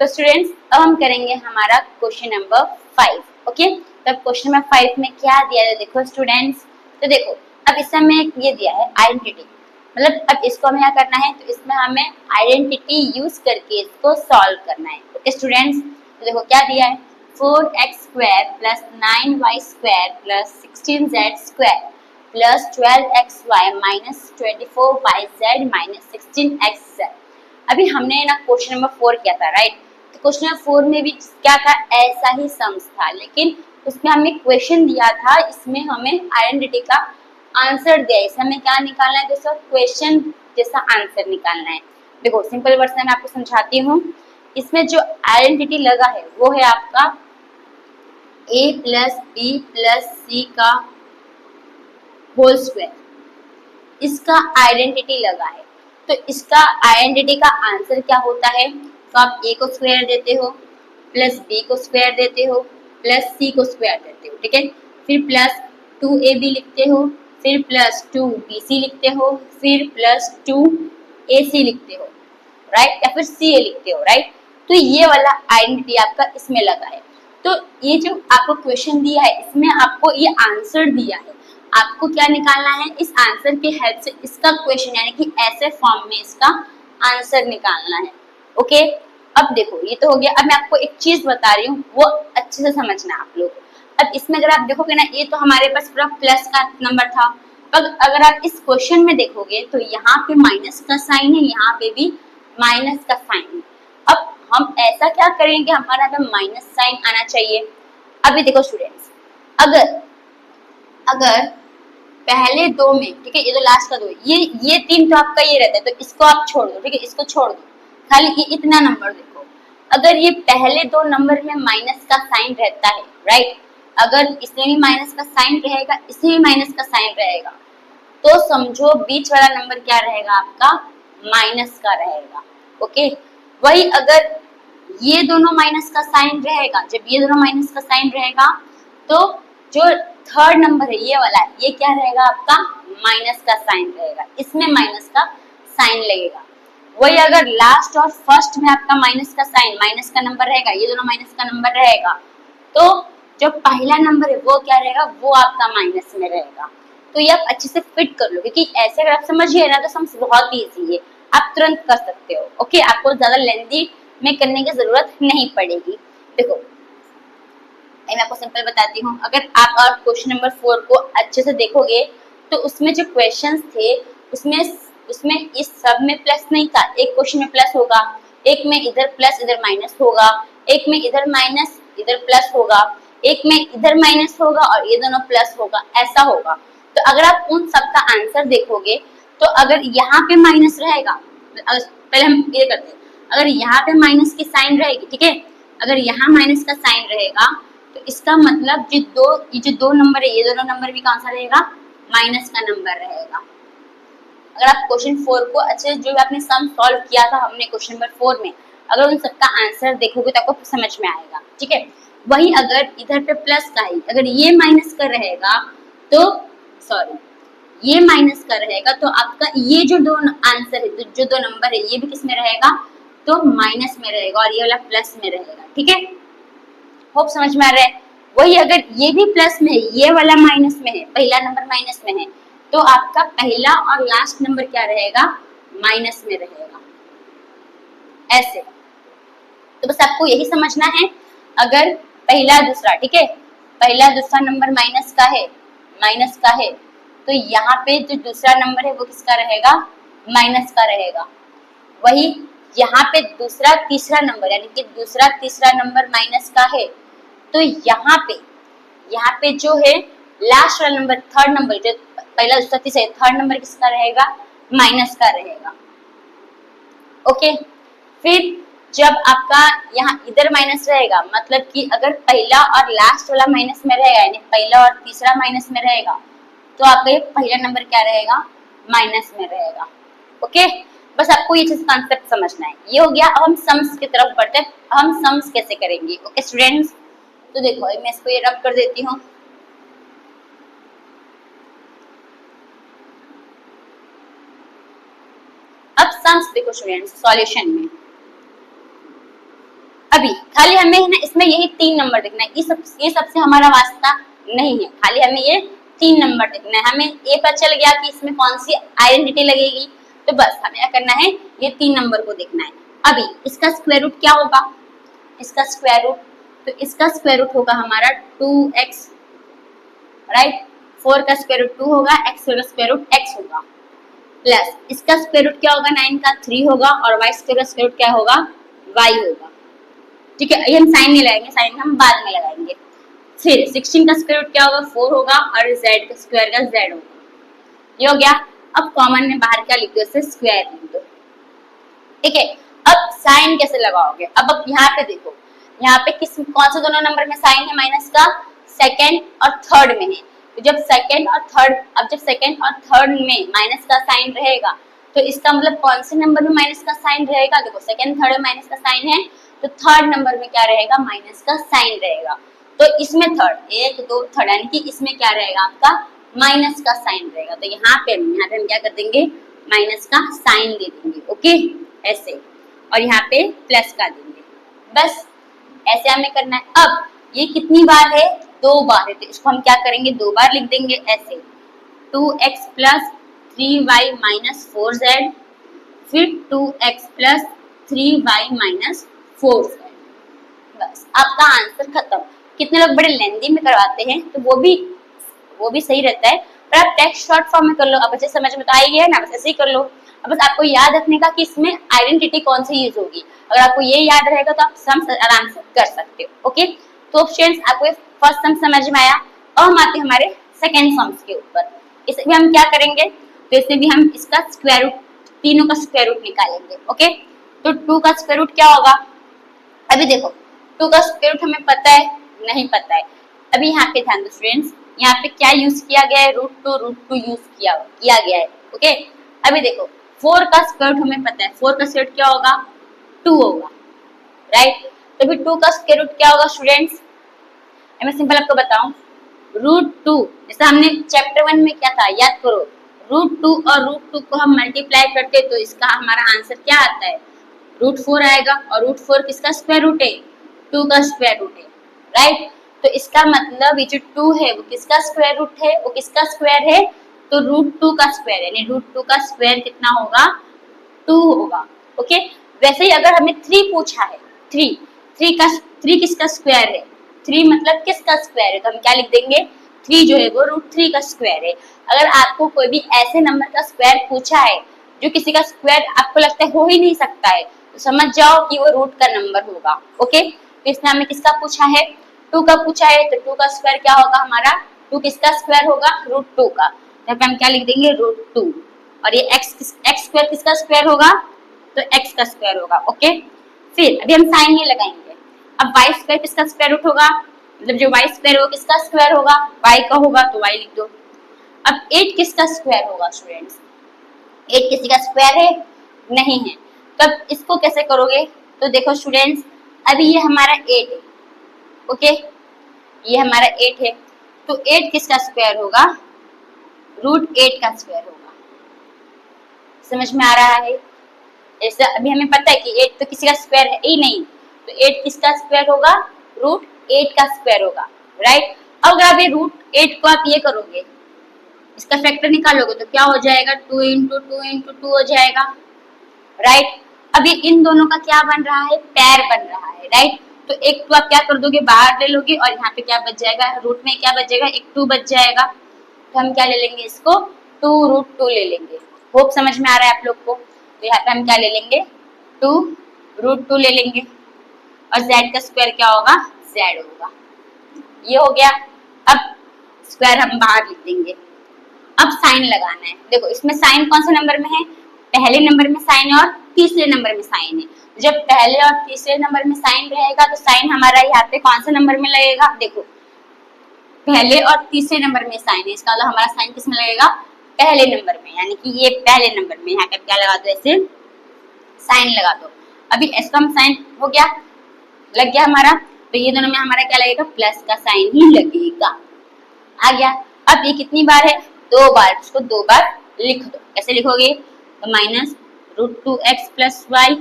तो स्टूडेंट्स अब हम करेंगे हमारा क्वेश्चन नंबर 5। ओके, तब क्वेश्चन नंबर 5 में क्या दिया है देखो स्टूडेंट्स। तो देखो अब इसमें हमें ये दिया है आइडेंटिटी, मतलब अब इसको हमें क्या करना है, तो इसमें हमें आइडेंटिटी यूज करके इसको सॉल्व करना है। ओके स्टूडेंट्स, तो देखो क्या दिया है, 4x² plus 9y² plus 16z² plus 12xy minus 24yz minus 16xz। अभी हमने ना क्वेश्चन नंबर 4 किया था, राइट। तो क्वेश्चन नंबर 4 में भी क्या था, ऐसा ही सम्स था, लेकिन उसमें हमें क्वेश्चन दिया था, इसमें हमें आइडेंटिटी का आंसर दिया है। इसमें हमें क्या निकालना है दोस्तों, क्वेश्चन जैसा आंसर निकालना है। देखो सिंपल वर्ड में आपको समझाती हूँ। इसमें जो आइडेंटिटी लगा है वो है आपका a प्लस बी प्लस सी का होल स्क्वायर, इसका आइडेंटिटी लगा है। तो इसका आइडेंटिटी का आंसर क्या होता है, तो आप a को स्क्वायर देते हो, प्लस b को स्क्वायर देते हो, प्लस c को स्क्वायर देते हो, ठीक है। फिर प्लस 2ab लिखते हो, फिर प्लस 2bc लिखते हो, फिर प्लस 2ac लिखते हो, राइट, या फिर ca लिखते हो, राइट। तो ये वाला आइडेंटिटी आपका इसमें लगा है। तो ये जो आपको क्वेश्चन दिया है, इसमें आपको ये आंसर दिया है, आपको क्या निकालना है, इस आंसर के हेल्प से इसका क्वेश्चन यानी कि ऐसे फॉर्म में इसका आंसर निकालना है। ओके, अब देखो ये तो हो गया। अब मैं आपको एक चीज बता रही हूँ, वो अच्छे से समझना आप लोग। अब इसमें अगर आप देखोगे ना, ये तो हमारे पास पूरा प्लस का नंबर था। अब अगर आप इस क्वेश्चन में देखोगे तो यहाँ पे माइनस का साइन है, यहाँ पे भी माइनस का साइन है। अब हम ऐसा क्या करेंगे, हमारा यहाँ पे माइनस साइन आना चाहिए। अभी देखो स्टूडेंट्स, अगर पहले दो में, ठीक है, ये तो लास्ट का दो, ये तीन तो आपका ये रहता है, तो इसको आप छोड़ दो, ठीक है, इसको छोड़ दो, खाली ये इतना नंबर देखो। अगर ये पहले दो नंबर में माइनस का साइन रहता है, राइट, अगर इसमें भी माइनस का साइन रहेगा, इसमें भी माइनस का साइन रहेगा, तो समझो बीच वाला नंबर क्या रहेगा आपका, माइनस का रहेगा। ओके, वही अगर ये दोनों माइनस का साइन रहेगा, जब ये दोनों माइनस का साइन रहेगा, तो जो थर्ड नंबर है ये वाला, ये क्या रहेगा आपका, माइनस का साइन रहेगा, इसमें माइनस का साइन लगेगा। वही अगर लास्ट और फर्स्ट में आपका माइनस का साइन, माइनस का नंबर रहेगा, ये दोनों माइनस का नंबर रहेगा, तो जो पहला नंबर है वो क्या रहेगा, वो आपका माइनस में रहेगा। तो ये आप अच्छे से फिट कर लो, क्योंकि ऐसे अगर आप समझिए ना तो सम्स बहुत ईजी है, आप तुरंत कर सकते हो। ओके, आपको ज्यादा लेंथी में करने की जरूरत नहीं पड़ेगी। देखो मैं आपको सिंपल बताती हूँ। अगर आप और क्वेश्चन नंबर 4 को अच्छे से देखोगे तो उसमें जो क्वेश्चंस थे उसमें इस सब में प्लस नहीं था। एक क्वेश्चन में प्लस होगा, एक में इधर प्लस इधर माइनस होगा, एक में इधर माइनस इधर प्लस होगा, एक में इधर माइनस होगा और ये दोनों प्लस होगा, ऐसा होगा। तो अगर आप उन सब का आंसर देखोगे तो अगर यहाँ पे माइनस रहेगा, पहले हम ये करते हैं, अगर यहाँ पे माइनस की साइन रहेगी, ठीक है, अगर यहाँ माइनस का साइन रहेगा तो इसका मतलब ये जो दो नंबर है, ये दोनों नंबर भी कौन सा रहेगा, माइनस का नंबर रहेगा। अगर आप क्वेश्चन 4 को अच्छे जो आपने सम सॉल्व किया था हमने क्वेश्चन नंबर 4 में, अगर उन सबका आंसर देखोगे तो आपको समझ में आएगा, ठीक है। वही अगर इधर पे प्लस का है, अगर ये माइनस का रहेगा तो ये माइनस का रहेगा, तो आपका ये जो दो आंसर है, जो दो नंबर है, ये भी किस में रहेगा, तो माइनस में रहेगा और ये वाला प्लस में रहेगा, ठीक है। होप समझ में आ रहा है। वही अगर ये भी प्लस में है, ये वाला माइनस में है, पहला नंबर माइनस में है, तो आपका पहला और लास्ट नंबर क्या रहेगा, माइनस में रहेगा, ऐसे। तो बस आपको यही समझना है। अगर पहला दूसरा, ठीक है, पहला दूसरा नंबर माइनस का है, तो यहाँ पे जो दूसरा नंबर है वो किसका रहेगा, माइनस का रहेगा। वही यहाँ पे दूसरा तीसरा नंबर, यानी कि दूसरा तीसरा नंबर माइनस का है, तो यहाँ पे जो है लास्ट वाला नंबर, थर्ड नंबर, जो पहला दूसरा तीसरा थर्ड नंबर किसका रहेगा, माइनस का रहेगा। ओके, फिर जब आपका यहाँ इधर माइनस रहेगा, मतलब कि अगर पहला और लास्ट वाला माइनस में रहेगा, यानी पहला और तीसरा माइनस में रहेगा, तो आपका ये पहला नंबर क्या रहेगा, माइनस में रहेगा। ओके, बस आपको ये चीज कॉन्सेप्ट समझना है। ये हो गया। अब हम सम्स की तरफ बढ़ते हैं। हम सम्स कैसे करेंगे। ओके स्टूडेंट्स, तो देखो मैं इसको ये रब कर देती हूँ। अब सम्स देखो स्टूडेंट्स, सॉल्यूशन में अभी खाली हमें है ना इसमें यही 3 नंबर देखना है, ये सबसे हमारा वास्ता नहीं है, खाली हमें ये 3 नंबर देखना है। हमें ये पता चल गया कि इसमें कौन सी आइडेंटिटी लगेगी, तो बस हमें क्या करना है, ये 3 नंबर को देखना है। अभी इसका स्क्वायर रूट क्या होगा, इसका स्क्वायर रूट, तो इसका स्क्वायर रूट होगा हमारा 2x, राइट। 4 का स्क्वायर रूट 2 होगा, x का स्क्वायर रूट x होगा, प्लस इसका स्क्वायर रूट क्या होगा 9 का 3 होगा, और y का स्क्वायर रूट क्या होगा y होगा। ठीक है, ये हम साइन नहीं लगाएंगे, साइन हम बाद में लगाएंगे। फिर 16 का स्क्वायर रूट क्या होगा 4 होगा, और z का स्क्वायर का z होगा। ये हो गया। अब कॉमन में बाहर क्या लिख दो, इसे स्क्वायर लिख दो। ठीक है, अब साइन कैसे लगाओगे, अब यहाँ पे देखो, यहाँ पे कौन से दोनों नंबर में साइन है माइनस का, सेकंड और थर्ड में है। तो जब सेकंड और थर्ड, अब जब सेकंड और थर्ड में माइनस का साइन रहेगा, तो इसका मतलब कौन से नंबर में माइनस का साइन रहेगा, देखो सेकंड थर्ड में माइनस का साइन है, तो थर्ड नंबर में क्या रहेगा, माइनस का साइन रहेगा। तो इसमें थर्ड, 1 2 थर्ड, यानी कि इसमें क्या रहेगा आपका माइनस का साइन रहेगा। तो यहाँ पे हम क्या कर देंगे, माइनस का साइन दे देंगे, ओके ऐसे, और यहाँ पे प्लस का देंगे, बस ऐसे हमें करना है। अब ये कितनी बार है, 2 बार है, तो इसको हम क्या करेंगे 2 बार लिख देंगे ऐसे, 2x plus 3y minus 4z, फिर 2x plus 3y minus 4z, बस आपका आंसर खत्म। कितने लोग बड़े लेंदी में करवाते हैं, तो वो भी सही रहता है, पर आप टेक्स्ट शॉर्ट फॉर्म में कर लो, अब अच्छे समझ में तो आ ही गया ना, बस ऐसे ही कर लो। अब बस आपको याद रखने का कि इसमें आइडेंटिटी कौन सी यूज होगी, अगर आपको ये याद रहेगा तो आप सम आराम से कर सकते हो, ओके। तो फ्रेंड्स आपको फर्स्ट सम समझ में आया, और हम आते हैं हमारे सेकेंड सम्स के ऊपर। इसे भी हम क्या करेंगे, तो इसे भी हम इसका स्क्वायर रूट, तीनों का स्क्वायर रूट निकालेंगे, ओके। तो 2 का स्क्वायर रूट क्या होगा, अभी देखो 2 का स्क्वायर रूट हमें पता है, नहीं पता है। अभी यहाँ पे ध्यान दो फ्रेंड्स, यहाँ पे क्या यूज किया गया है, रूट टू यूज किया गया है, ओके। अभी देखो 4 का स्क्वायर रूट हमें पता है, 4 का स्क्वायर रूट क्या होगा 2 होगा, राइट। तो अभी 2 का स्क्वायर रूट क्या होगा स्टूडेंट्स, मैं सिंपल आपको बताऊं, √2, जैसे हमने चैप्टर 1 में क्या था याद करो, √2 और √2 को हम मल्टीप्लाई करते तो इसका हमारा आंसर क्या आता है, √4 आएगा, और √4 किसका स्क्वायर रूट है, 2 का स्क्वायर रूट है, राइट। तो इसका मतलब ये जो 2 है वो किसका स्क्वायर रूट है, वो किसका स्क्वायर है, तो √2 का स्क्वायर, यानी √2 का स्क्वायर कितना होगा 2 होगा, ओके। वैसे ही अगर हमें 3 पूछा है, 3 किसका स्क्वायर है, 3 मतलब किसका स्क्वायर है, तो हम क्या लिख देंगे, 3 जो है वो √3 का स्क्वायर है। अगर आपको कोई भी ऐसे नंबर का स्क्वायर पूछा है जो किसी का स्क्वायर आपको लगता है हो ही नहीं सकता है, तो समझ जाओ कि वो रूट का नंबर होगा, ओके। तो इसमें हमें किसका पूछा है, 2 का पूछा है, तो 2 का स्क्वायर क्या होगा हमारा, 2 किसका स्क्वायर होगा √2 का, तो हम क्या लिख देंगे √2, और ये x स्क्वायर किसका स्क्वायर होगा, तो x का स्क्वायर होगा, ओके। फिर अभी हम साइन नहीं लगाएंगे, अब y स्क्वायर किसका स्क्वायर रूट होगा, मतलब जो y स्क्वायर होगा किसका स्क्वायर होगा, y का होगा, तो y लिख दो। अब 8 किसका स्क्वायर होगा स्टूडेंट्स, 8 किसी का स्क्वायर है नहीं है, तो अब इसको कैसे करोगे, तो देखो स्टूडेंट्स अभी ये हमारा 8 है, ओके, ये हमारा 8 है, तो 8 किसका स्क्वायर होगा, √8 का स्क्वायर होगा, समझ में आ रहा है। जैसे अभी हमें पता है कि 8 तो किसी का स्क्वायर है ही नहीं, तो 8 किसका स्क्वायर होगा, √8 का स्क्वायर होगा, राइट। अब अगर आप ये √8 को आप ये करोगे, इसका फैक्टर निकालोगे, तो क्या हो जाएगा, 2 × 2 × 2 हो जाएगा, राइट। अभी इन दोनों का क्या बन रहा है, पैर बन रहा है, राइट। तो एक 2 आप क्या कर दोगे, बाहर ले लोगे, और यहाँ पे क्या बच जाएगा, रूट में क्या बच जाएगा, एक 2 बच जाएगा, तो हम क्या ले लेंगे इसको, 2√2 ले लेंगे। होप समझ में आ रहा है आप लोग को। तो यहाँ पे हम क्या ले लेंगे, 2√2 ले लेंगे, और z का स्क्वायर क्या होगा, z होगा, ये हो गया। अब स्क्वायर हम बाहर लिख देंगे। अब साइन लगाना है, देखो इसमें साइन कौन से नंबर में है, पहले नंबर में साइन और तीसरे नंबर में साइन है। जब पहले और तीसरे नंबर में साइन रहेगा तो साइन हमारा यहाँ पे कौन से नंबर में लगेगा, देखो पहले और तीसरे नंबर में साइन है, इसका मतलब हमारा साइन किस में लगेगा, पहले नंबर में, यानी कि ये पहले नंबर में, यहाँ पे क्या लगा दो, ऐसे साइन लगा दो। अभी इसका हम साइन हो गया, लग गया हमारा, तो ये दोनों में हमारा क्या लगेगा, प्लस का साइन ही लगेगा, आ गया। अब ये कितनी बार है, 2 बार, इसको 2 बार लिख दो। कैसे लिखोगे, तो माइनस √2x + y,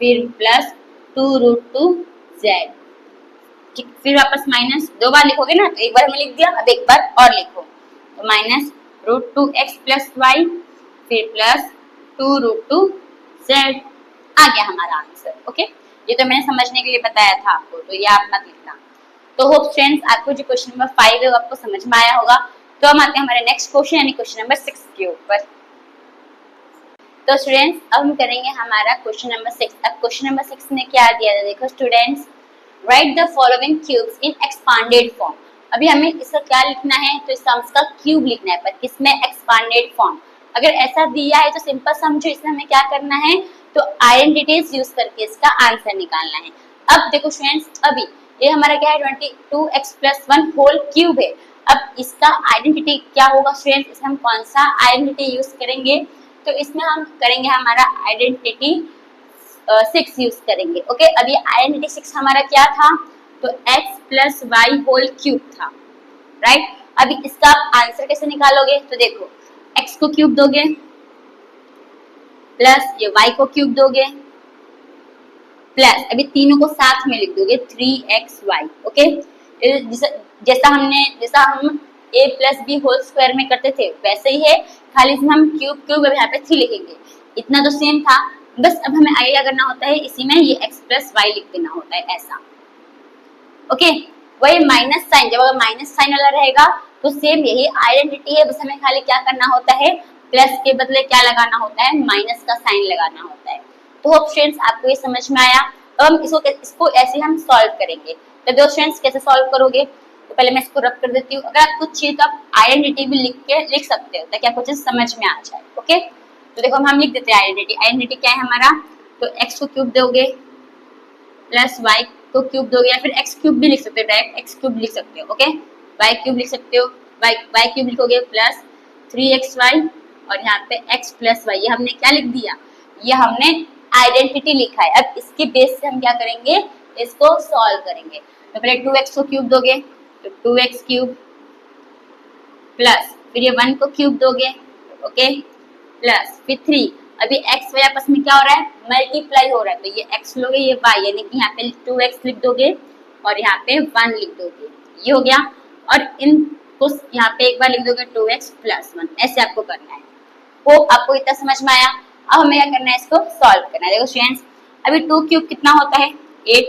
फिर प्लस 2√2 z। ठीक, फिर वापस माइनस, दो बार लिखोगे ना, तो एक बार हमने लिख दिया, अब एक बार और लिखो, तो minus root two X plus Y, फिर plus two root two Z. आ गया हमारा आंसर। ओके, ये तो मैंने समझने के लिए बताया था आपको, तो ये आप मत लिखना। तो होप फ्रेंड्स आपको जो क्वेश्चन नंबर 5 है वो आपको समझ में आया होगा। तो हम आते हैं हमारे नेक्स्ट क्वेश्चन यानी क्वेश्चन नंबर 6 के ऊपर। तो स्टूडेंट्स अब हम करेंगे हमारा क्वेश्चन नंबर 6। अब क्वेश्चन नंबर 6 में क्या दिया है, देखो students, right the following cubes in expanded form. अभी हमें इसका क्या लिखना है, तो इस सम्स का क्यूब लिखना है, पर किसमें, एक्सपांडेड फॉर्म। अगर ऐसा दिया है तो सिंपल समझो, इसमें हमें क्या करना है, तो आइडेंटिटीज यूज करके इसका आंसर निकालना है। अब देखो स्टूडेंट्स, अभी ये हमारा क्या है, 22x + 1 होल क्यूब है। अब इसका आइडेंटिटी क्या होगा स्टूडेंट्स, इसमें हम कौन सा आइडेंटिटी यूज करेंगे, तो इसमें हम करेंगे हमारा आइडेंटिटी 6 यूज करेंगे। ओके, अभी आइडेंटिटी 6 हमारा क्या था, तो x + y होल क्यूब था, राइट। अभी इसका आंसर कैसे निकालोगे, तो देखो x को क्यूब दोगे प्लस ये y को क्यूब दोगे प्लस अभी तीनों को साथ में लिख दोगे 3xy। ओके, जैसा हम a + b होल स्क्वायर में करते थे वैसे ही है, खाली इसमें हम क्यूब क्यूब यहाँ पे 3 लिखेंगे, इतना तो सेम था। बस अब हमें आगे क्या करना होता है, इसी में ये x + y लिख देना होता है, ऐसा। ओके, वही माइनस साइन, जब अगर माइनस साइन वाला रहेगा तो सेम यही आइडेंटिटी है, बस हमें खाली क्या करना होता है, प्लस के बदले क्या लगाना होता है, माइनस का साइन लगाना होता है। तो होप स्टूडेंट्स आपको ये समझ में आया। अब हम इसको ऐसे हम सॉल्व करेंगे। तो दो स्टूडेंट्स कैसे सॉल्व करोगे, तो पहले मैं इसको रब कर देती हूँ। अगर आपको चाहिए तो आप आइडेंटिटी भी लिख सकते हो ताकि आपको चीज समझ में आ जाए। ओके, तो देखो हम लिख देते हैं आइडेंटिटी क्या है हमारा, तो x को क्यूब दोगे प्लस y को क्यूब दोगे, या फिर x क्यूब भी लिख सकते हो, डायरेक्ट x क्यूब लिख सकते हो। ओके, y क्यूब लिख सकते हो, y क्यूब लिखोगे प्लस 3xy और यहाँ पे x + y, ये हमने क्या लिख दिया, ये हमने आइडेंटिटी लिखा है। अब इसके बेस से हम क्या करेंगे, इसको सॉल्व करेंगे। तो पहले 2x को क्यूब दोगे तो 2x क्यूब प्लस फिर ये 1 को क्यूब दोगे, ओके, प्लस फिर 3, अभी x y आपस में क्या हो रहा है, मल्टीप्लाई हो रहा है, तो ये x लोगे ये y, यानी कि यहाँ पे 2x लिख दोगे और यहाँ पे 1 लिख दोगे, ये हो गया। और इनको यहाँ पे एक बार लिख दोगे 2x + 1, ऐसे आपको करना है। वो आपको इतना समझ में आया। अब हमें क्या करना है, इसको सॉल्व करना है। देखो स्टूडेंट्स, अभी 2 क्यूब कितना होता है, 8,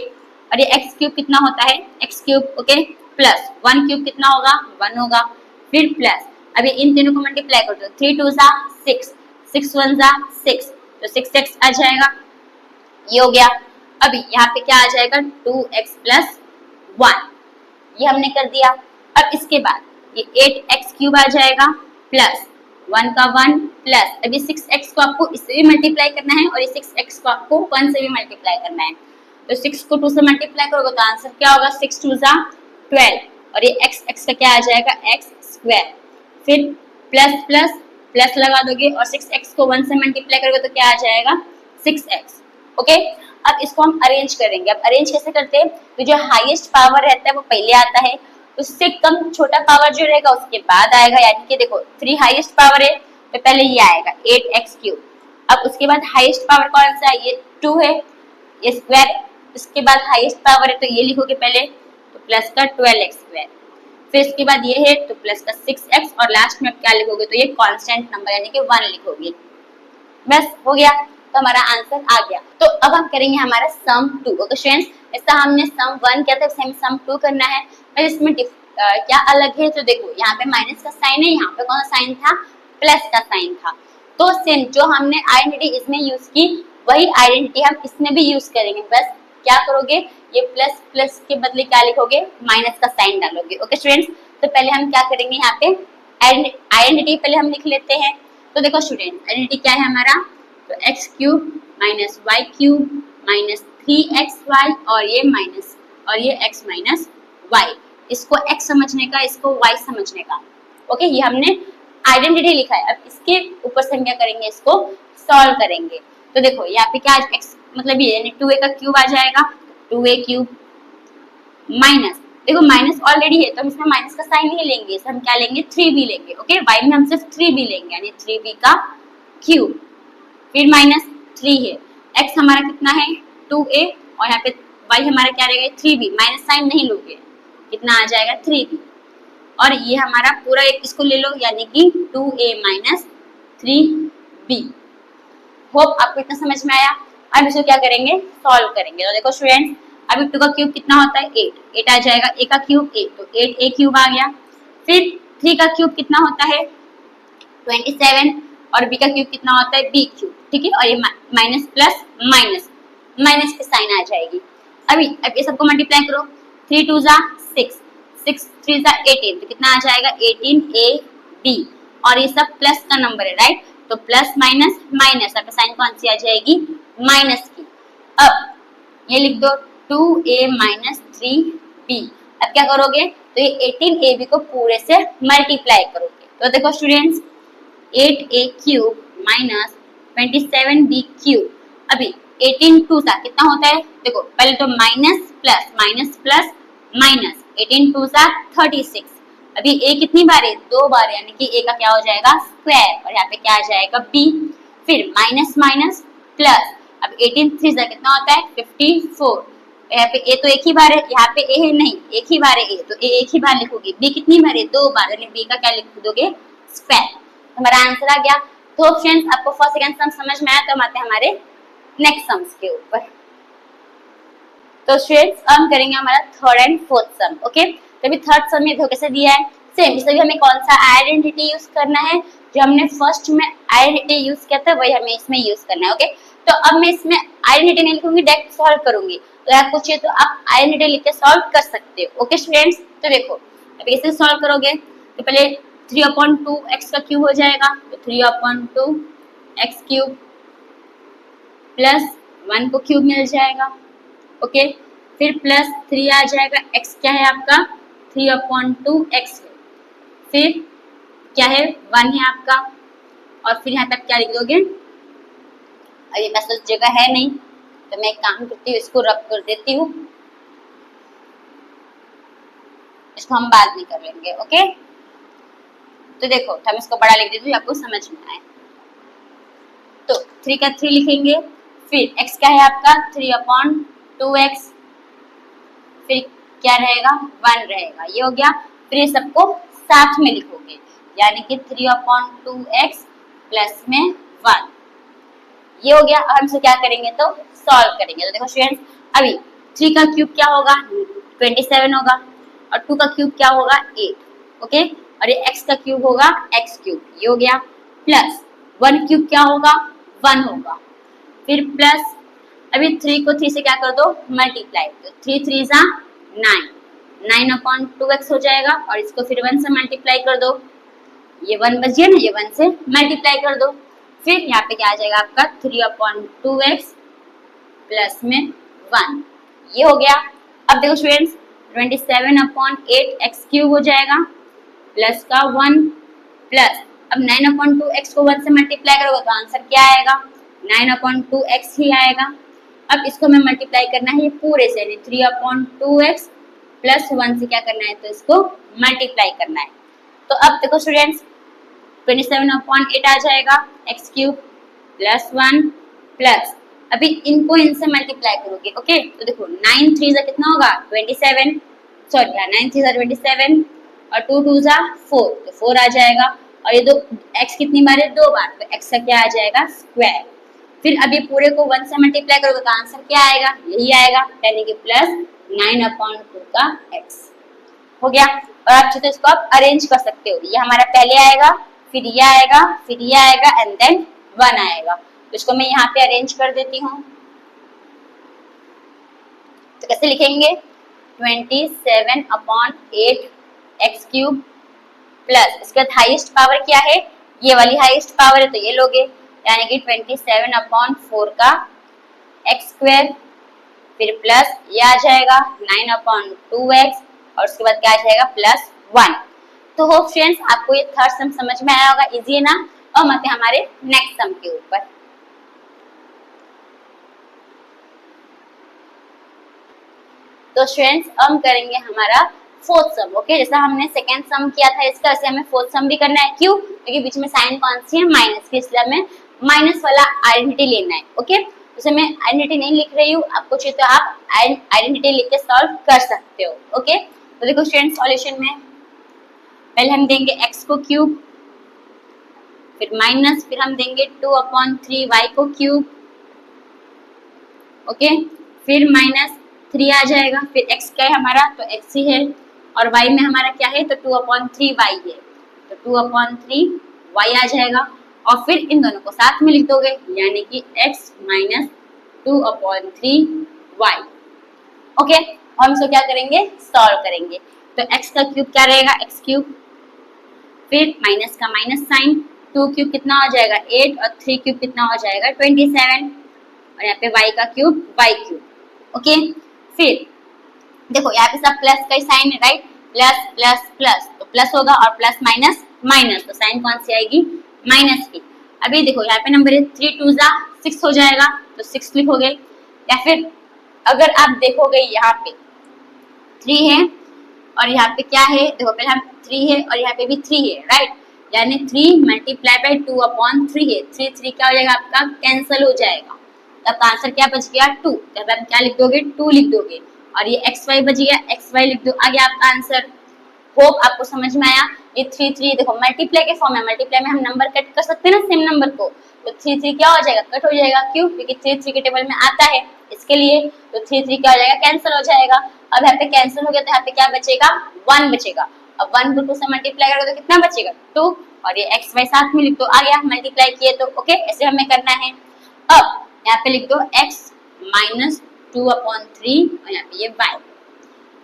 और ये x क्यूब कितना होता है, x cube, okay, plus 1 cube कितना होगा, 1 होगा, फिर प्लस अभी इन तीनों को मल्टीप्लाई कर दो, 3 2 6, 6 1 6, तो 6x आ जाएगा, ये हो गया। अभी यहाँ पे क्या आ जाएगा, 2x + 1, ये हमने कर दिया। अब इसके बाद ये 8x क्यूब आ जाएगा प्लस 1 का 1 प्लस अभी 6x को आपको इससे भी मल्टीप्लाई करना है और ये 6x को आपको 1 से भी मल्टीप्लाई करना है। तो 6 को 2 से मल्टीप्लाई करोगे तो आंसर क्या होगा, 6 2 12, और ये x का क्या आ जाएगा, x², फिर प्लस प्लस प्लस लगा दोगे और 6x को 1 से मल्टीप्लाई करोगे तो क्या आ जाएगा, 6x। ओके, अब इसको हम अरेंज करेंगे। अब अरेंज कैसे करते हैं, तो जो हाईएस्ट पावर रहता है वो पहले आता है, उससे कम छोटा पावर जो रहेगा उसके बाद आएगा। यानी कि देखो 3 हाईएस्ट पावर है तो पहले ये आएगा 8x³, अब उसके बाद हाईएस्ट पावर कौन सा है, ये 2 है, ये स्क्वायर, इसके बाद हाईएस्ट पावर है तो ये लिखोगे पहले, तो प्लस का 12x², फिर इसके बाद ये है तो प्लस का 6x, और लास्ट में क्या लिखोगे, तो ये कांस्टेंट नंबर यानी कि 1 लिखोगे। बस हो गया, तो हमारा आंसर आ गया। तो अब हम करेंगे हमारा सम 2। ओके स्टूडेंट्स, ऐसा हमने सम 1 किया था, सेम सम 2 करना है। पर इसमें क्या अलग है, तो देखो यहाँ पे माइनस का साइन है, यहाँ पे कौन सा साइन था, प्लस का साइन था। तो सेम जो हमने आइडेंटिटी इसमें यूज की वही आइडेंटिटी हम इसमें भी यूज करेंगे। बस क्या करोगे, ये प्लस प्लस के बदले क्या लिखोगे, माइनस का साइन डालोगे। ओके स्टूडेंट्स, तो पहले हम क्या करेंगे, यहाँ पे आइडेंटिटी पहले हम लिख लेते हैं। तो देखो स्टूडेंट, आइडेंटिटी क्या है हमारा, तो x³ - y³ - 3xy और ये x - y, इसको x समझने का, इसको y समझने का। ओके, ये हमने आइडेंटिटी लिखा है। अब इसके ऊपर से हम क्या करेंगे, इसको सॉल्व करेंगे। तो देखो यहाँ पे क्या x मतलब ये यानी 2a का क्यूब आ जाएगा, 2a³ माइनस, देखो माइनस ऑलरेडी है तो हम इसमें माइनस का साइन नहीं लेंगे, इसमें हम क्या लेंगे, 3b लेंगे। ओके, y में हम सिर्फ 3b लेंगे यानी 3b का क्यूब, फिर -3 है, x हमारा कितना है 2a और यहाँ पे y हमारा क्या रहेगा 3b, माइनस साइन नहीं लोगे, कितना आ जाएगा 3b। और ये हमारा पूरा एक इसको ले लो, यानी कि 2a माइनस 3b। होप आपको इतना समझ में आया। अब इसको क्या करेंगे, सॉल्व करेंगे। तो देखो स्टूडेंट्स, अभी 2 का क्यूब कितना होता है 8, 8 आ जाएगा, a का क्यूब 8, तो 8a क्यूब आ गया। फिर 3 का क्यूब कितना होता है 27, और b का क्यूब कितना होता है b क्यूब, ठीक है। और ये माइनस प्लस माइनस, माइनस की साइन आ जाएगी। अब ये सबको मल्टीप्लाई करो, 3 2 जा 6, 6 3 जा 18, तो कितना आ जाएगा 18ab। और ये सब प्लस का नंबर है, राइट, तो प्लस माइनस माइनस, अब साइन कौन सी आ जाएगी, माइनस की। अब ये लिख दो 2a माइनस 3b। अब क्या करोगे, तो ये 18ab को पूरे से मल्टीप्लाई करोगे। तो देखो students, 8a cube minus 27b cube, अभी 18 2 सा कितना होता है, देखो पहले तो minus plus minus plus minus, 18 2 सा 36, अभी a कितनी बार है 2 बार, यानी कि a का क्या हो जाएगा स्क्वायर, और यहाँ पे क्या आ जाएगा b। फिर माइनस माइनस प्लस, अब 18 3 सा कितना होता है 54, यहाँ पे a तो एक ही बार है, यहाँ पे a है नहीं, एक ही बार है a, तो a एक ही बार लिखोगे, b कितनी बार है 2 बार, यानी b का क्या लिख दोगे स्क्वायर। हमारा आंसर आ गया। तो फ्रेंड्स, आपको फर्स्ट सेकंड सम समझ में आया, तो हम आते हैं हमारे नेक्स्ट सम्स के ऊपर। तो स्टूडेंट्स, हम करेंगे हमारा third and fourth some, okay. तो अभी थर्ड सम में धोखे से दिया है सेम, इसलिए हमें कौन सा आइडेंटिटी यूज करना है, जो हमने फर्स्ट में आइडेंटिटी यूज किया था वही हमें इसमें यूज करना है, ओके। तो अब मैं इसमें आइडेंटिटी नहीं लिखूंगी, डायरेक्ट सॉल्व करूंगी। तो आप पूछिए तो आप आइडेंटिटी लिख के सॉल्व कर सकते हो, ओके स्टूडेंट्स। तो देखो अब कैसे सॉल्व करोगे, तो पहले 3/2 x का क्यूब हो जाएगा, तो 3/2 x क्यूब प्लस 1 को क्यूब मिल जाएगा, ओके। फिर प्लस 3 आ जाएगा, x क्या है आपका 3/2 x है, फिर क्या है 1 है आपका, और फिर यहाँ तक क्या लिख दोगे। अभी मेरे पास जगह है नहीं, तो मैं एक काम करती हूँ, इसको रब कर देती हूँ, इसको हम बाद में कर लेंगे, ओके। तो देखो हम इसको बड़ा लिख देते हैं, आपको समझ में आए। तो 3 का 3 लिखेंगे, फिर x क्या है आपका 3/2x, फिर क्या रहेगा 1 रहेगा, ये हो गया। फिर ये सबको साथ में लिखोगे, यानी कि 3/2x प्लस में 1, ये हो गया। अब हम इसे क्या करेंगे, तो सॉल्व करेंगे। तो देखो स्टूडेंट्स, अभी 3 का क्यूब क्या होगा 27 होगा, और 2 का क्यूब क्या होगा 8, ओके। और ये x का क्यूब होगा x क्यूब, ये हो गया। प्लस 1 क्यूब क्या होगा 1 होगा, फिर प्लस अभी 3 को 3 से क्या कर दो मल्टीप्लाई, तो 3 3 जा 9, 9/2x हो जाएगा, और इसको फिर 1 से मल्टीप्लाई कर दो, ये 1 बच गया ना, ये 1 से मल्टीप्लाई कर दो। फिर यहाँ पे क्या आ जाएगा आपका 3/2x प्लस में 1, ये हो गया। अब देखो स्टूडेंट्स, 27/8 x क्यूब हो जाएगा, प्लस का 1 प्लस, अब 9/2x को 1 से मल्टीप्लाई करोगे तो आंसर क्या आएगा 9/2x ही आएगा। अब इसको हमें मल्टीप्लाई करना है ये पूरे से, यानी 3/2x प्लस 1 से क्या करना है, तो इसको मल्टीप्लाई करना है। तो अब देखो स्टूडेंट्स, 27/8 आ जाएगा x क्यूब प्लस 1 प्लस, अभी इनको इनसे मल्टीप्लाई करोगे, ओके। तो देखो 9 3 जा कितना होगा 27, सॉरी 9 3 जा 27, और 2 2 जा 4, तो 4 आ जाएगा। और ये दो x कितनी बार है 2 बार, तो x का क्या आ जाएगा स्क्वायर। फिर अभी पूरे को 1 से मल्टीप्लाई करोगे तो आंसर क्या आएगा, यही आएगा, यानी कि प्लस 9/2 का x हो गया। और आप चाहे तो इसको आप अरेंज कर सकते हो, ये हमारा पहले आएगा, फिर ये आएगा, फिर ये आएगा, एंड देन 1 आएगा। तो इसको मैं यहाँ पे अरेंज कर देती हूँ। तो कैसे लिखेंगे 27/8 x क्यूब प्लस, इसके बाद हाईएस्ट पावर क्या है, ये वाली हाईएस्ट पावर है, तो ये लोगे, यानी कि 27/4 का x स्क्वायर, फिर प्लस ये आ जाएगा 9/2x, और उसके बाद क्या आ जाएगा प्लस 1। तो होप फ्रेंड्स आपको ये थर्ड सम समझ में आया होगा, इजी है ना। और आते हैं हमारे नेक्स्ट सम के ऊपर। तो स्टूडेंट्स हम करेंगे हमारा फोर्थ सम, ओके। जैसा हमने सेकेंड सम किया था इसका, ऐसे हमें फोर्थ सम भी करना है। क्यों, क्योंकि बीच में साइन कौन सी है माइनस की, इसलिए हमें माइनस वाला आइडेंटिटी लेना है, ओके। उसे मैं आइडेंटिटी नहीं लिख रही हूँ, आपको चाहिए तो आप आइडेंटिटी लिख के सॉल्व कर सकते हो। ओके, तो देखो स्टूडेंट सॉल्यूशन में पहले हम देंगे x को क्यूब, फिर माइनस, फिर हम देंगे 2/3 y को क्यूब। ओके, फिर माइनस 3 आ जाएगा, फिर x क्या है हमारा, तो x ही है, और y में हमारा क्या है, तो 2/3 y है, तो 2/3 y आ जाएगा, और फिर इन दोनों को साथ में लिख दोगे, यानी कि x माइनस 2/3 y। ओके, हम इसको क्या करेंगे, सॉल्व करेंगे। तो x का क्यूब क्या रहेगा, x क्यूब, फिर माइनस का माइनस साइन, 2 क्यूब कितना हो जाएगा 8, और 3 क्यूब कितना हो जाएगा 27, और यहाँ पे y का क्यूब y क्यूब। ओके, फिर देखो यहाँ पे सब प्लस का ही साइन है, राइट, प्लस प्लस प्लस, तो प्लस होगा, और प्लस माइनस माइनस, तो साइन कौन सी आएगी, माइनस की। अभी देखो यहाँ पे नंबर है 3 2 6 हो जाएगा, तो 6 लिखोगे, या फिर अगर आप देखोगे यहाँ पे 3 है और यहाँ पे क्या है, देखो पहले हम 3 है और यहाँ पे भी 3 है, राइट, यानी 3 मल्टीप्लाई बाय 2/3 है, 3 क्या हो जाएगा आपका, कैंसिल हो जाएगा, तो आपका आंसर क्या बच गया 2, तब आप क्या लिख दोगे 2 लिख दोगे, और ये xy बच गया, xy लिख दो, आ गया आपका आंसर। होप आपको समझ में आया। ये 3 देखो मल्टीप्लाई के फॉर्म में, मल्टीप्लाई में हम नंबर कट कर सकते हैं ना सेम नंबर को, तो 3 क्या हो जाएगा, कट हो जाएगा, क्यों, क्योंकि 3 के टेबल में आता है, इसके लिए, तो 3 क्या हो जाएगा, कैंसिल हो जाएगा। अब यहाँ पे कैंसिल हो गया, तो यहाँ पे क्या बचेगा, 1 बचेगा, अब 1 को 2 से मल्टीप्लाई करोगे तो कितना बचेगा 2, और ये x y साथ में लिख दो, आ गया मल्टीप्लाई किए तो। ओके, ऐसे हमें करना है। अब यहाँ पे लिख दो x माइनस 2/3, और यहाँ पे ये y।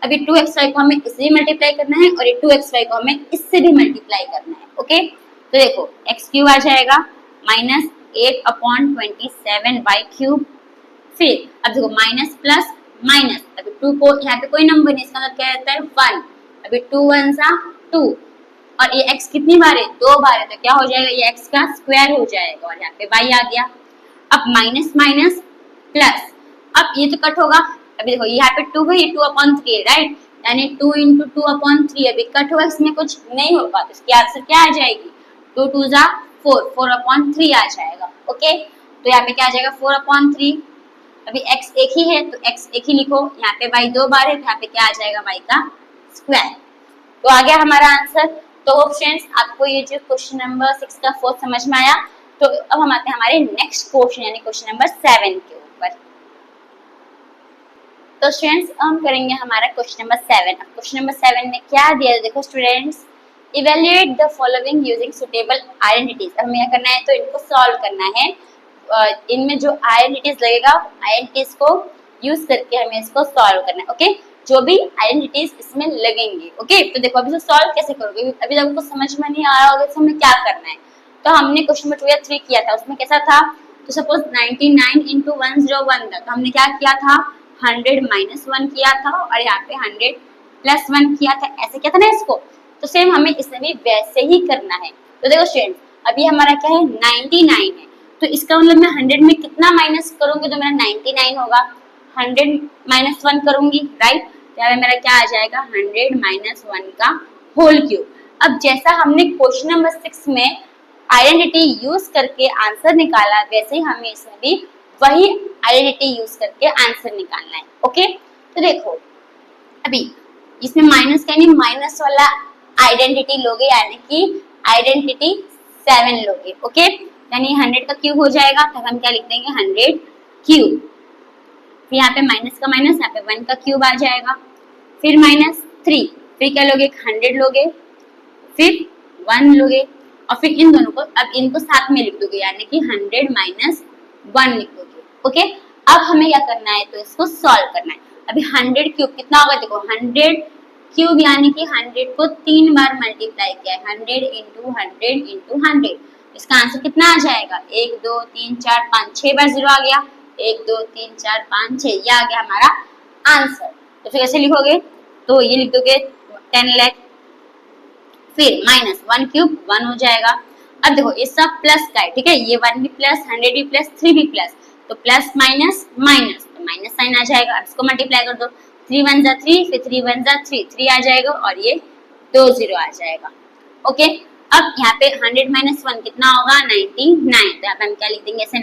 अभी 2xy को हमें इससे भी मल्टीप्लाई करना है, और ये 2xy को हमें इससे भी मल्टीप्लाई करना है। ओके, तो देखो x क्यूब आ जाएगा माइनस 8/27 y क्यूब, फिर अब देखो माइनस प्लस माइनस, अभी 2 को यहाँ पे कोई नंबर नहीं, इसका मतलब क्या रहता है 1, अभी 2 1 2, और ये x कितनी बार है, 2 बार है, तो क्या हो जाएगा, ये x का स्क्वायर हो जाएगा, और यहाँ पे y आ गया। अब माइनस माइनस प्लस, अब ये तो कट होगा, अभी देखो यहाँ पे 2 है, ये 2/3 है, राइट, यानी 2 × 2/3, अभी कट होगा, इसमें कुछ नहीं होगा, तो इसकी आंसर क्या आ जाएगी, 2 2 4, 4/3 आ जाएगा। ओके, तो यहाँ पे क्या आ जाएगा 4/3, अभी x एक ही है तो x एक ही लिखो, यहाँ पे y 2 बार है, तो यहाँ पे क्या आ जाएगा y का स्क्वायर, तो आ गया हमारा आंसर। तो फ्रेंड्स आपको ये जो क्वेश्चन नंबर 6 का 4 समझ में आया, तो अब हम आते हैं हमारे नेक्स्ट क्वेश्चन यानी क्वेश्चन नंबर 7 के ऊपर। तो स्टूडेंट्स हम करेंगे हमारा क्वेश्चन नंबर 7। अब क्वेश्चन नंबर 7 में क्या दिया है, देखो students, evaluate the following using suitable identities. हमें क्या करना है, तो इनको सॉल्व करना है, इनमें जो आइडेंटिटीज लगेगा आइडेंटिटीज को यूज करके हमें इसको सॉल्व करना है। ओके, जो भी आइडेंटिटीज इसमें लगेंगे। ओके, तो देखो अभी से सॉल्व कैसे करोगे, अभी तक आपको समझ में नहीं आ रहा होगा तो हमें क्या करना है। तो हमने क्वेश्चन नंबर 2 या 3 किया था, उसमें कैसा था, तो सपोज 99 × 101 था, तो हमने क्या किया था 100 - 1 किया था, और यहाँ पे 100 + 1 किया था, ऐसे किया था ना इसको। तो सेम हमें इसमें भी वैसे ही करना है। तो देखो स्टूडेंट अभी हमारा क्या है 99 है, तो इसका मतलब मैं 100 में कितना माइनस करूंगी तो मेरा 99 होगा, 100 - 1 करूंगी, राइट, तो मेरा क्या आ जाएगा 100 - 1 का होल क्यूब। अब जैसा हमने क्वेश्चन नंबर 6 में आइडेंटिटी यूज करके आंसर निकाला, वैसे ही हमें इसमें भी वही आइडेंटिटी यूज करके आंसर निकालना है। ओके, तो देखो अभी इसमें माइनस का नहीं, माइनस वाला आइडेंटिटी लोगे, यानी कि आइडेंटिटी 7 लोगे। ओके, यानी 100 का क्यूब हो जाएगा, तो हम क्या लिख देंगे 100 क्यूब, फिर यहाँ पे माइनस का माइनस, यहाँ पे 1 का क्यूब आ जाएगा, फिर -3, फिर क्या लोगे 100 लोगे, फिर 1 लोगे, और फिर इन दोनों को अब इनको साथ में लिख दोगे, यानी कि 100 - 1 लिख दोगे। ओके, अब हमें क्या करना है, तो इसको सॉल्व करना है। अभी 100 क्यूब कितना होगा, देखो 100 क्यूब यानी कि 100 को 3 बार मल्टीप्लाई किया है, 100 × 100 × 100, इसका आंसर कितना आ जाएगा 1 2 3 4 5 6 बार 0 आ गया, 1 2 3 4 5 6, ये आ गया हमारा आंसर। तो फिर कैसे लिखोगे, तो ये लिख दोगे 10 लाख, फिर -1 क्यूब 1 हो जाएगा। अब देखो ये सब प्लस का है, ठीक है, ये 1 भी प्लस, 100 भी प्लस, 3 भी प्लस, तो प्लस माइनस माइनस, तो माइनस साइन आ जाएगा। अब इसको मल्टीप्लाई कर दो, 3 1 3, फिर 3 1 3, 3 आ जाएगा, और ये 2 0 आ जाएगा। ओके, अब यहाँ पे 100 - 1 कितना होगा 99, तो यहाँ पे हम क्या लिख देंगे ऐसे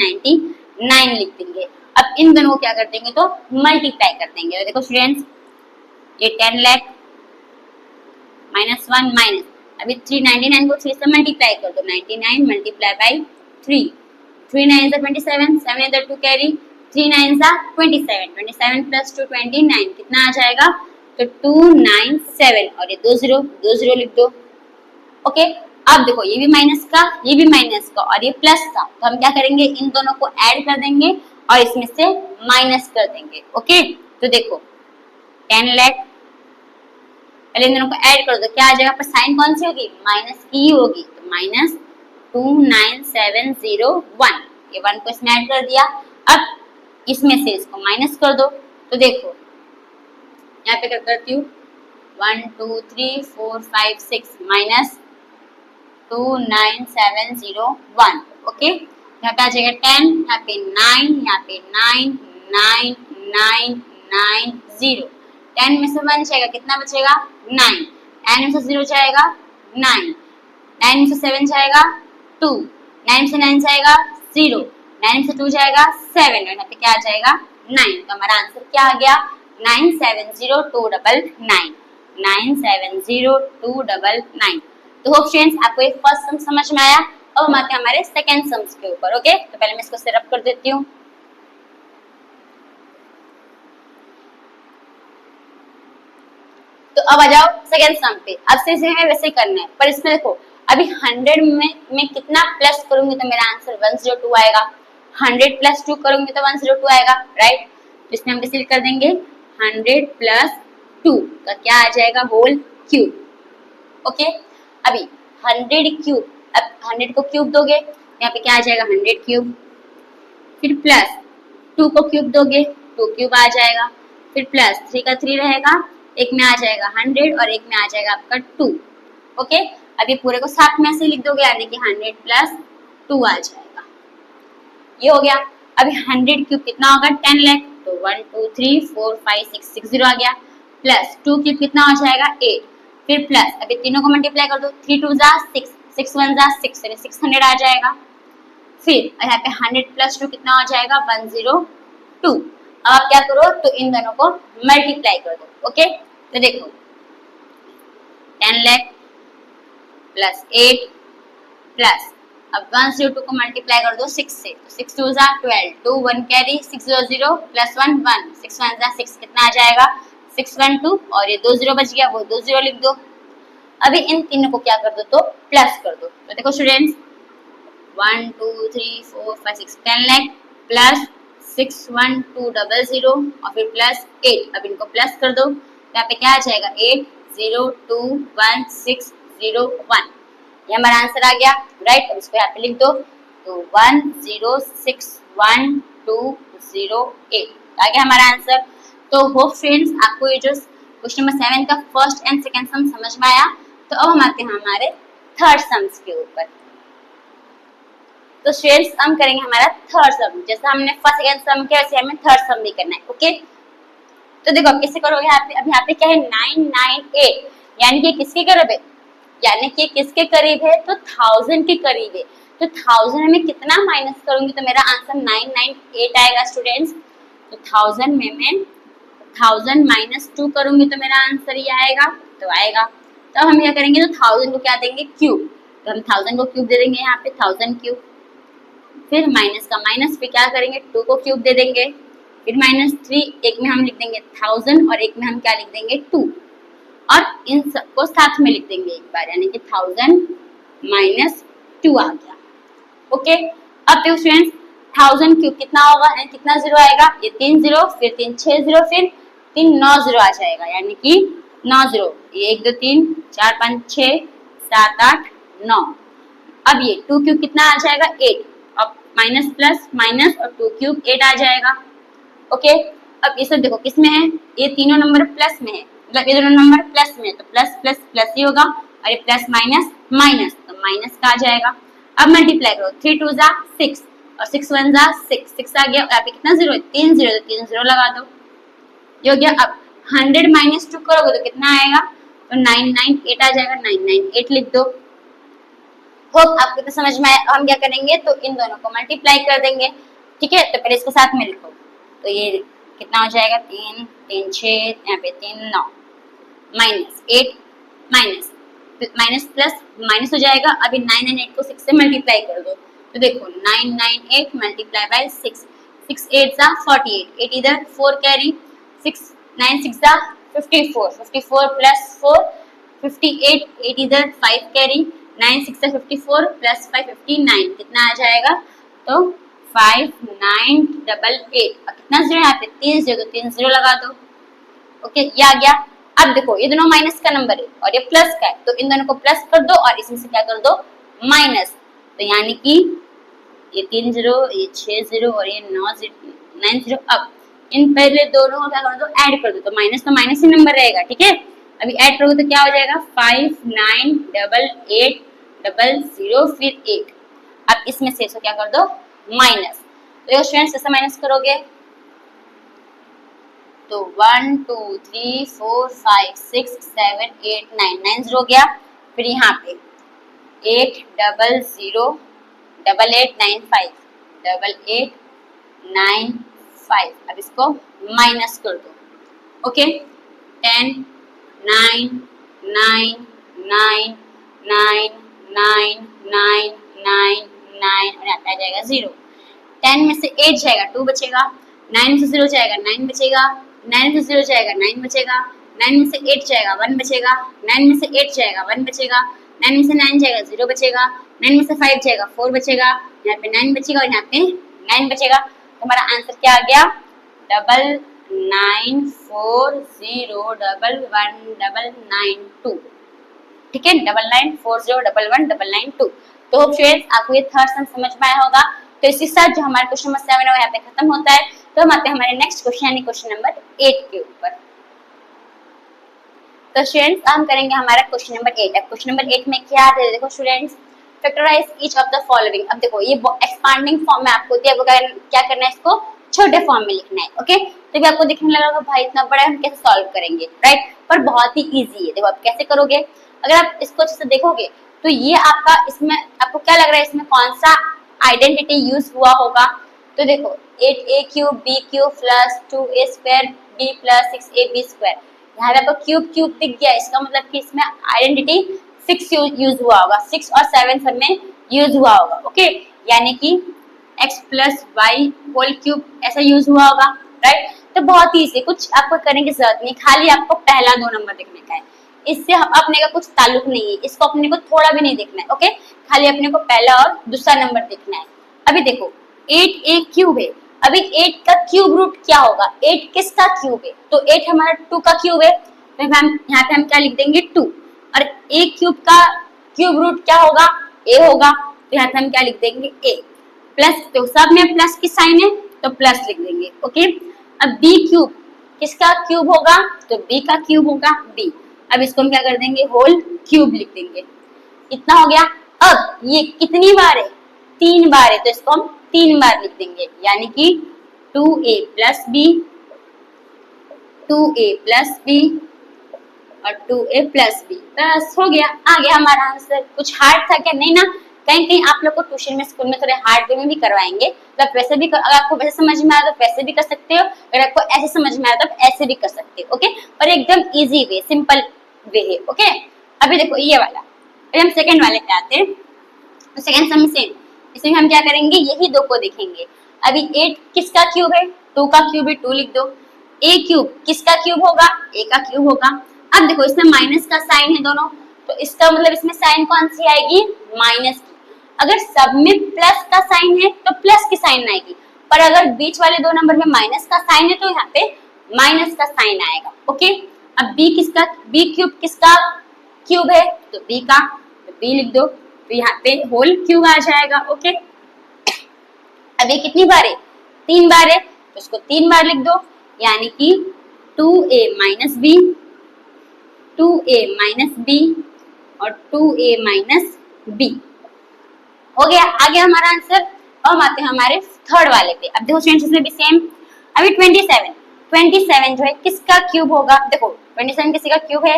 9 लिख देंगे। अब इन दोनों को क्या कर देंगे तो मल्टीप्लाई कर देंगे। तो देखो स्टूडेंट्स, ये 10 लाख -1 माइनस, अभी 399 को 3 से मल्टीप्लाई कर दो, 99 मल्टीप्लाई बाई 3, 3 9 27, 7 इधर 2 कैरी, 3 9 27, 27 प्लस 2 29, कितना आ जाएगा तो 297, और ये 2 0 लिख दो। ओके, अब देखो ये भी माइनस का, ये भी माइनस का, और ये प्लस का, तो हम क्या करेंगे इन दोनों को ऐड कर देंगे और इसमें से माइनस कर देंगे। ओके, तो देखो 10 लाख, पहले इन दोनों को ऐड कर दो, क्या आ जाएगा, पर साइन कौन सी होगी, माइनस की होगी, तो माइनस 29701, ये 1 को इसमें ऐड कर दिया। अब इसमें से इसको माइनस कर दो, तो देखो यहाँ पे क्या करती हूँ, 1 2 3 4 5 6 माइनस 29701। ओके, यहाँ पे आ जाएगा 10, यहाँ पे 9, यहाँ पे 9 9 9 9 0, 10 में से 1 जाएगा, कितना बचेगा 9, 9 में से 0 जाएगा 9, 9 में से 7 जाएगा 2, 9 में से 9 जाएगा 0, 9 में से 2 जाएगा 7, और यहाँ पे क्या आ जाएगा 9। तो हमारा आंसर क्या आ गया, 970299, 970299। तो होप स्टूडेंट्स आपको ये फर्स्ट सम समझ में आया। अब हम आते हैं हमारे सेकंड सम्स के ऊपर। ओके, तो पहले मैं इसको सिरप कर देती हूँ। तो अब आ जाओ सेकंड सम पे। अब से है वैसे करना है, पर इसमें देखो अभी 100 में कितना प्लस करूंगी तो मेरा आंसर 102 आएगा, 100 प्लस 2 करूंगी तो 102 आएगा, राइट। इसमें हम कैसे कर देंगे, 100 प्लस 2 का क्या आ जाएगा, होल क्यूब। ओके, अभी 100 क्यूब, अब 100 को क्यूब दोगे यहाँ पे क्या आ जाएगा 100 क्यूब, फिर प्लस 2 को क्यूब दोगे 2 क्यूब आ जाएगा, फिर प्लस 3 का 3 रहेगा, एक में आ जाएगा 100 और एक में आ जाएगा आपका 2। ओके, अभी पूरे को साथ में ऐसे लिख दोगे, यानी कि 100 प्लस 2 आ जाएगा, ये हो गया। अभी 100 क्यूब कितना होगा 10 लाख, तो 1 2 3 4 5 6 6 0 आ गया, प्लस 2 क्यूब कितना हो जाएगा 8, फिर प्लस अभी तीनों को मल्टीप्लाई कर दो, 3 2 जा 6, 6 1 जा 6, यानी 600 आ जाएगा। फिर यहाँ पे 100 प्लस 2 कितना हो जाएगा 102। अब आप क्या करो तो इन दोनों को मल्टीप्लाई कर दो। ओके, तो देखो 10 लाख प्लस 8 प्लस, अब 102 को मल्टीप्लाई कर दो 6 से, तो 6 2 जा 12, 2 1 कैरी, 6 0 0 प्लस 1 1, 6 1 जा 6, कितना आ जाएगा 612, और ये 2 0 बच गया, वो 2 0 लिख दो। अभी इन तीनों को क्या कर दो तो प्लस कर दो। तो देखो स्टूडेंट्स 1 2 3 4 5 6 10 लाख प्लस 61200 और फिर प्लस 8, अब इनको प्लस कर दो, यहाँ पे क्या आ जाएगा 8021601, ये हमारा आंसर आ गया, राइट। अब इसको यहाँ पे लिख दो, तो 1061208 आ गया हमारा आंसर। तो होप फ्रेंड्स आपको ये जो क्वेश्चन नंबर 7 का फर्स्ट एंड सेकंड सम समझ में आया। तो अब हम आते हैं हमारे थर्ड सम्स के ऊपर। तो स्टूडेंट्स हम करेंगे हमारा थर्ड सम, जैसा हमने फर्स्ट सेकंड सम किया वैसे हमें थर्ड सम भी करना है। ओके, तो देखो अब कैसे करोगे, यहाँ पे अब यहाँ पे क्या है 998, यानी कि किसके करीब है, यानी कि किसके करीब है तो 1000 के करीब है। तो 1000 में कितना माइनस करूंगी तो मेरा आंसर 998 आएगा स्टूडेंट्स। तो 1000 में मैं 1000 माइनस 2 करूंगी तो मेरा आंसर ये आएगा, तो आएगा। तो हम क्या करेंगे तो 1000 को क्या देंगे क्यूब, तो हम 1000 को क्यूब दे देंगे यहाँ पे 1000 क्यूब, फिर माइनस का माइनस पे क्या करेंगे 2 को क्यूब दे देंगे, फिर -3, एक में हम लिख देंगे 1000 और एक में हम क्या लिख देंगे 2, और इन सबको साथ में लिख देंगे एक बार, यानी कि 1000 माइनस 2 आ गया। ओके, अब देखो स्टूडेंट्स 1000 क्यूब कितना होगा, यानी कितना जीरो आएगा, ये 3 0, फिर 3 6 0, फिर 3 9 0 आ जाएगा, यानी कि 9 0, ये 1 2 3 4 5 6 7 8 9। अब ये 2 क्यूब कितना आ जाएगा 8, अब माइनस प्लस माइनस और 2 क्यूब 8 आ जाएगा। ओके, अब ये सब देखो किस में है, ये तीनों नंबर प्लस में है, मतलब ये दोनों नंबर प्लस में है, तो प्लस प्लस प्लस ही होगा, और ये प्लस माइनस माइनस, तो माइनस का आ जाएगा। अब मल्टीप्लाई करो, 3 2 जा 6 और 6 1 जा 6, 6 आ गया, यहाँ पे कितना जीरो है 3 0, तो 3 0 लगा दो, ये हो गया। अब 100 माइनस 2 करोगे तो कितना आएगा, तो 998 आ जाएगा, 998 लिख दो। होप आपको तो समझ में आया। हम क्या करेंगे तो इन दोनों को मल्टीप्लाई कर देंगे, ठीक है, तो पहले इसको साथ में लिखो। तो ये कितना हो जाएगा, 3 3 6, यहाँ पे 3 9, minus 8 minus minus plus minus हो जाएगा। अभी 9 और 8 को 6 से मल्टीप्लाई कर दो। तो देखो 9 9 8 मल्टीप्लाई बाय 6, 6 8 जा 48, 8 इधर 4 कैरी, 6 9 6 जा 54, 54 प्लस 4 58, 8 इधर 5 कैरी, 9 6 जा 54 प्लस 5 59, कितना आ जाएगा, तो 5 9 8 8। कितना जीरो यहाँ पे, 3 जीरो, तो 3 जीरो लगा दो। ओके, ये आ गया। अब देखो ये दोनों माइनस का नंबर है और ये प्लस का है, तो इन दोनों को प्लस कर दो और इसमें से क्या कर दो, माइनस। तो यानी कि ये 3 जीरो, ये 6 जीरो और ये 9 जीरो। अब इन पहले दोनों को क्या कर दो, ऐड कर दो। तो माइनस ही नंबर रहेगा, ठीक है। अभी ऐड करोगे तो क्या हो जाएगा, 5 9 8 8 0 फिर 8। अब इसमें से क्या कर दो, माइनस। तो स्टूडेंट्स ऐसे माइनस करोगे तो 1 2 3 4 5 6 7 8 9, 9 जीरो हो गया। फिर यहाँ पे 8 0 8 8 9 5 8 8 9 5। अब इसको माइनस कर दो। ओके, 10 9 9 9 9 9 9 9 9 और आता जाएगा 0। 10 में से 8 जाएगा 2 बचेगा, 9 में से 0 जाएगा 9 बचेगा, 9 में से 0 जाएगा 9 बचेगा, 9 में से 8 जाएगा 1 बचेगा, 9 में से 8 जाएगा 1 बचेगा, 9 में से 9 जाएगा 0 बचेगा, 9 में से 5 जाएगा 4 बचेगा, यहाँ पे 9 बचेगा और यहाँ पे 9 बचेगा। तो हमारा आंसर क्या आ गया, 9 4 0 1 1 9 2। ठीक है, 9 4 0 1 1 9 2। तो फ्रेंड्स आपको ये थर्ड सम समझ में आया होगा। तो इसी साथ जो हमारा क्वेश्चन नंबर 7 है वो यहाँ पे खत्म होता है। तो हम आते हैं हमारे नेक्स्ट क्वेश्चन यानी क्वेश्चन नंबर 8 के ऊपर। तो स्टूडेंट्स हम करेंगे हमारा क्वेश्चन नंबर 8। अब क्वेश्चन नंबर 8 में क्या है, देखो students, factorize each of the following. अब देखो ये एक्सपांडिंग फॉर्म में आपको दिया, क्या करना है, इसको छोटे फॉर्म में लिखना है। ओके, तो भी आपको दिखने लगा भाई इतना बड़ा है हम कैसे सॉल्व करेंगे, राइट। पर बहुत ही इजी है। देखो आप कैसे करोगे, अगर आप इसको अच्छे से देखोगे तो ये आपका, इसमें आपको क्या लग रहा है, इसमें कौन सा आइडेंटिटी यूज हुआ होगा। तो देखो 8a cube b cube plus 2a square b plus 6ab square, यहाँ पे आपको क्यूब क्यूब दिख गया, इसका मतलब कि इसमें आइडेंटिटी 6 यूज हुआ होगा, 6 और 7 सब में यूज हुआ होगा। ओके, यानी कि x plus Y whole cube ऐसा यूज हुआ होगा, राइट। तो बहुत ही इजी, कुछ आपको करने की जरूरत नहीं, खाली आपको पहला 2 नंबर देखने का है, इससे अपने का कुछ ताल्लुक नहीं है, इसको अपने को थोड़ा भी नहीं देखना है। ओके, खाली अपने को पहला और दूसरा नंबर देखना है। अभी देखो 8a क्यूब है, अभी 8 का क्यूब रूट क्या होगा, 8 किसका क्यूब है, तो 8 हमारा 2 का क्यूब है, तो हम यहाँ पे हम क्या लिख देंगे 2। और a क्यूब का क्यूब रूट क्या होगा, a होगा, तो यहाँ पे हम क्या लिख देंगे a प्लस, तो सब में प्लस की साइन है तो प्लस लिख देंगे। ओके, अब b क्यूब किसका क्यूब होगा, तो b का क्यूब होगा b, अब इसको हम क्या कर देंगे, होल क्यूब लिख देंगे। इतना हो गया। अब ये कितनी बार है, 3 बार है, तो इसको हम 3 बार लिख देंगे, यानी कि 2a plus b, 2a plus b और 2a प्लस b, बस हो गया, आ गया हमारा आंसर। कुछ हार्ड था क्या, नहीं ना, कहीं कहीं आप लोग को ट्यूशन में स्कूल में थोड़े हार्ड वे में भी करवाएंगे, तो आप वैसे भी अगर आपको वैसे समझ में आया तो वैसे भी कर सकते हो, अगर आपको ऐसे समझ में आया तो ऐसे भी कर सकते हो। ओके, और एकदम इजी वे, सिंपल वे है। ओके, अभी देखो ये वाला, अभी हम सेकंड वाले पे आते हैं। तो सेकंड सम सेम, इसमें हम क्या करेंगे, यही 2 को देखेंगे। अभी 8 किसका क्यूब है, 2 का क्यूब है, 2 लिख दो। a क्यूब किसका क्यूब होगा, a का क्यूब होगा। अब देखो इसमें माइनस का साइन है दोनों, तो इसका मतलब इसमें साइन कौन सी आएगी, माइनस की। अगर सब में प्लस का साइन है तो प्लस की साइन आएगी, पर अगर बीच वाले 2 नंबर में माइनस का साइन है तो यहाँ पे माइनस का साइन आएगा। ओके, अब b किसका, b क्यूब किसका क्यूब है, तो b का, तो b लिख दो, तो यहाँ पे होल क्यूब आ जाएगा। ओके, अब ये कितनी बार है, 3 बार है, तो इसको 3 बार लिख दो, यानी कि 2a minus b, 2a minus b और 2a माइनस b। हो गया, आ गया हमारा आंसर। और हम आते हैं हमारे थर्ड वाले पे। अब देखो स्टूडेंट्स इसमें भी सेम। अभी 27 जो है किसका क्यूब होगा, देखो 27 किसी का क्यूब है,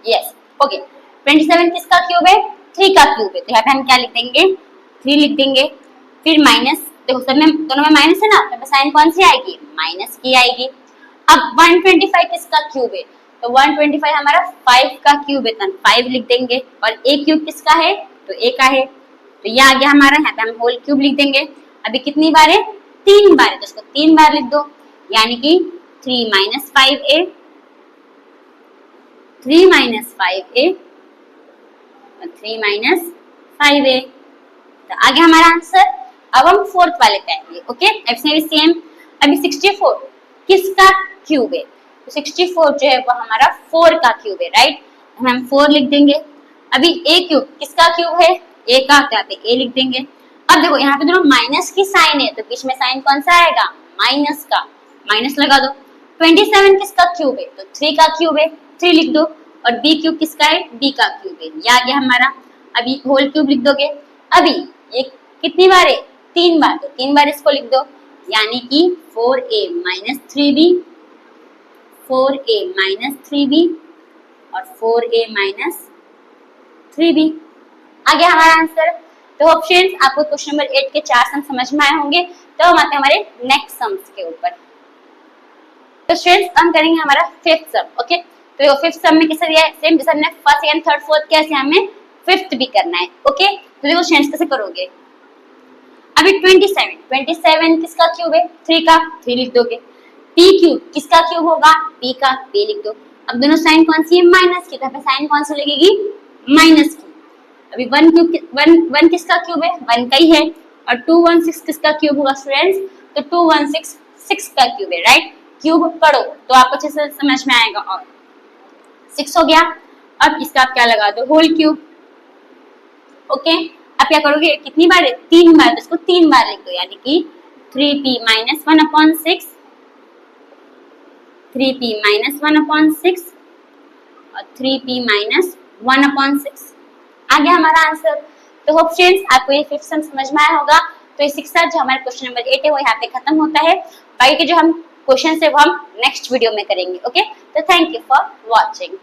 यस। ओके, 27 किसका क्यूब है, 3 का क्यूब है, तो यहाँ पे हम क्या लिख देंगे, 3 लिख देंगे। फिर माइनस देखो सब में दोनों में माइनस है ना, तो साइन कौन सी आएगी, माइनस की आएगी। अब 125 किसका क्यूब है, तो 125 हमारा 5 का क्यूब है, तो 5 लिख देंगे। और a क्यूब किसका है, तो a का है, तो ये आ गया हमारा, यहाँ पे हम होल क्यूब लिख देंगे। अभी कितनी बार है, 3 बार है, तो इसको 3 बार लिख दो, यानी कि 3 minus 5a, 3 minus 5a, 3 minus 5a, तो आ गया हमारा आंसर। अब हम फोर्थ वाले पे आएंगे। ओके, इसमें भी सेम। अभी 64 किसका क्यूब है, तो 64 जो है वो हमारा 4 का क्यूब है, राइट, हम 4 लिख देंगे। अभी a क्यूब किसका क्यूब है, a का, तो यहाँ पे a लिख देंगे। अब देखो यहाँ पे दोनों माइनस की साइन है, तो बीच में साइन कौन सा आएगा, माइनस का, माइनस लगा दो। 27 किसका क्यूब है, तो 3 का क्यूब है, 3 लिख दो। और b क्यूब किसका है, b का क्यूब है, ये आ गया हमारा। अभी होल क्यूब लिख दोगे। अभी ये कितनी बार है, 3 बार, तो 3 बार इसको लिख दो, यानी कि 4a minus 3b, 4a minus 3b और 4a माइनस 3b, आ गया हमारा आंसर। तो होप फ्रेंड्स आपको क्वेश्चन नंबर 8 के 4 सम समझ में आए होंगे। तो हम आते हैं हमारे नेक्स्ट सम्स के ऊपर। तो फ्रेंड्स हम करेंगे हमारा 5th सम। ओके, तो 5th सम में कैसे दिया है, सेम जैसे हमने फर्स्ट सेकंड थर्ड फोर्थ किया है, हमें 5th भी करना है। ओके, तो देखो फ्रेंड्स कैसे करोगे। अभी 27 किसका क्यूब है, 3 का, 3 लिख दोगे। p क्यूब किसका क्यूब होगा, p का, p लिख दो। अब दोनों साइन कौन सी है, माइनस की, तो यहाँ पे साइन कौन सी लगेगी, माइनस की। अभी 1 किसका क्यूब है, 1 का ही है। और 216 किसका क्यूब होगा फ्रेंड्स, तो 216 6 का क्यूब है, राइट। क्यूब पढ़ो तो आपको अच्छे से समझ में आएगा। और 6 हो गया। अब इसका आप क्या लगा दो, होल क्यूब। ओके, अब क्या करोगे, कितनी बार है, 3 बार, तो इसको 3 बार लिख दो, यानी कि 3p माइनस 1/6, 3p माइनस 1/6 और 3p माइनस 1/6, आ गया हमारा आंसर। तो होप फ्रेंड्स आपको ये 5th सम समझ में आया होगा। तो इसके साथ जो हमारा क्वेश्चन नंबर 8 है वो यहाँ पे खत्म होता है। बाकी के जो हम क्वेश्चन है वो हम नेक्स्ट वीडियो में करेंगे। ओके, तो थैंक यू फॉर वॉचिंग।